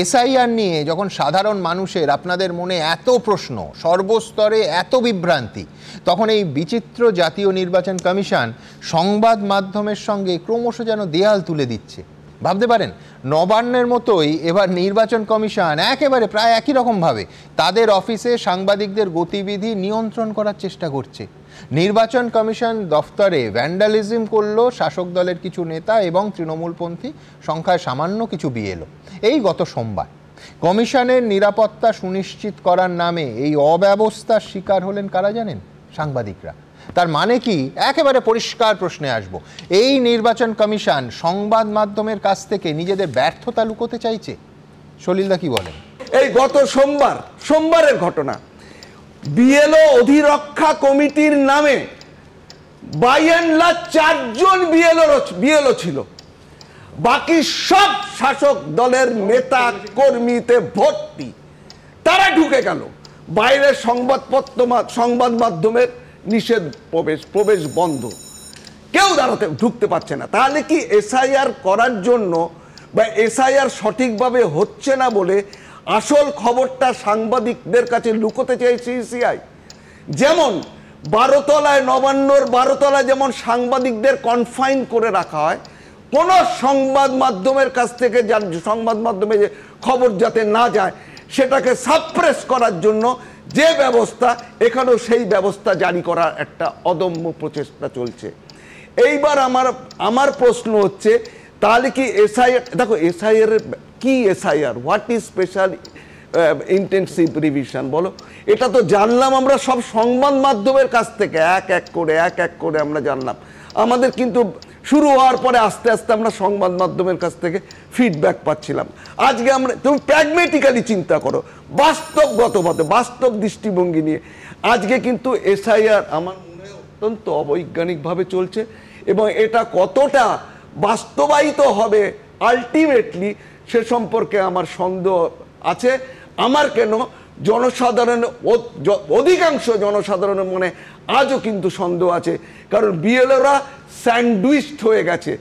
SIR নিয়ে যখন সাধারণ মানুষের আপনাদের মনে এত প্রশ্ন, সর্বস্তরে এত বিভ্রান্তি, তখন এই বিচিত্র জাতীয় নির্বাচন কমিশন সংবাদ মাধ্যমের সঙ্গে ক্রমশ যেন দেয়াল তুলে দিচ্ছে। ভাবতে পারেন নবান্নের মতোই এবার নির্বাচন কমিশন একেবারে প্রায় একই রকমভাবে তাদের অফিসে সাংবাদিকদের গতিবিধি নিয়ন্ত্রণ করার চেষ্টা করছে। নির্বাচন কমিশন দফতরে ভ্যান্ডালিজম করলো শাসক দলের কিছু নেতা এবং তৃণমূলপন্থী সংখ্যায় সামান্য কিছু বিএলও। এই গত সোমবার কমিশনের নিরাপত্তা সুনিশ্চিত করার নামে এই অব্যবস্থার শিকার হলেন কারা জানেন? সাংবাদিকরা। তার মানে কি? একেবারে পরিষ্কার প্রশ্নে আসবো, এই নির্বাচন কমিশন সংবাদ মাধ্যমের কাছ থেকে নিজেদের ব্যর্থতা লুকোতে চাইছে। সলিলদা কি বলেন? এই গত সোমবারের ঘটনা, বিএলও অধিরক্ষা কমিটির নামে বাই অ্যান্ড লার্জ 4 জন বিএলও ছিল, বাকি সব শাসক দলের নেতা কর্মীতে ভর্তি। তারা ঢুকে গেল, বাইরে সংবাদ মাধ্যমের নিষেধ, প্রবেশ বন্ধ, কেউ ঢুকতে পারছে না। তাহলে কি এসআইআর করার জন্য বা এসআইআর সঠিকভাবে হচ্ছে না বলে আসল খবরটা সাংবাদিকদের কাছে লুকোতে চাইছে ইসিআই? যেমন 12 তলায়, নবান্নর 12 তলায় যেমন সাংবাদিকদের কনফাইন করে রাখা হয়, কোন সংবাদ মাধ্যমের কাছ থেকে সংবাদ মাধ্যমে যে খবর যাতে না যায় সেটাকে সাপ্রেস করার জন্য যে ব্যবস্থা, এখানেও সেই ব্যবস্থা জারি করার একটা অদম্য প্রচেষ্টা চলছে। এইবার আমার প্রশ্ন হচ্ছে, তাহলে কি এসআইআর, দেখো এসআইআর কি, SIR what is special intensive revision বলো? এটা তো জানলাম আমরা সব সংবাদ মাধ্যমের কাছ থেকে এক এক করে আমরা জানলাম। আমাদের কিন্তু শুরু হওয়ার পরে আস্তে আস্তে আমরা সংবাদ মাধ্যমের কাছ থেকে ফিডব্যাক পাচ্ছিলাম। আজকে তুমি প্র্যাগমেটিক্যালি চিন্তা করো, বাস্তবগতভাবে, বাস্তব দৃষ্টিভঙ্গি নিয়ে আজকে কিন্তু এসআইআর আমার মনে হয় অত্যন্ত অবৈজ্ঞানিকভাবে চলছে, এবং এটা কতটা বাস্তবায়িত হবে আলটিমেটলি সে সম্পর্কে আমার সন্দেহ আছে। আমার কেন অধিকাংশ জনসাধারণের মনে আজও কিন্তু সন্দেহ আছে, কারণ বিএলওরা স্যান্ডউইচড হয়ে গেছে।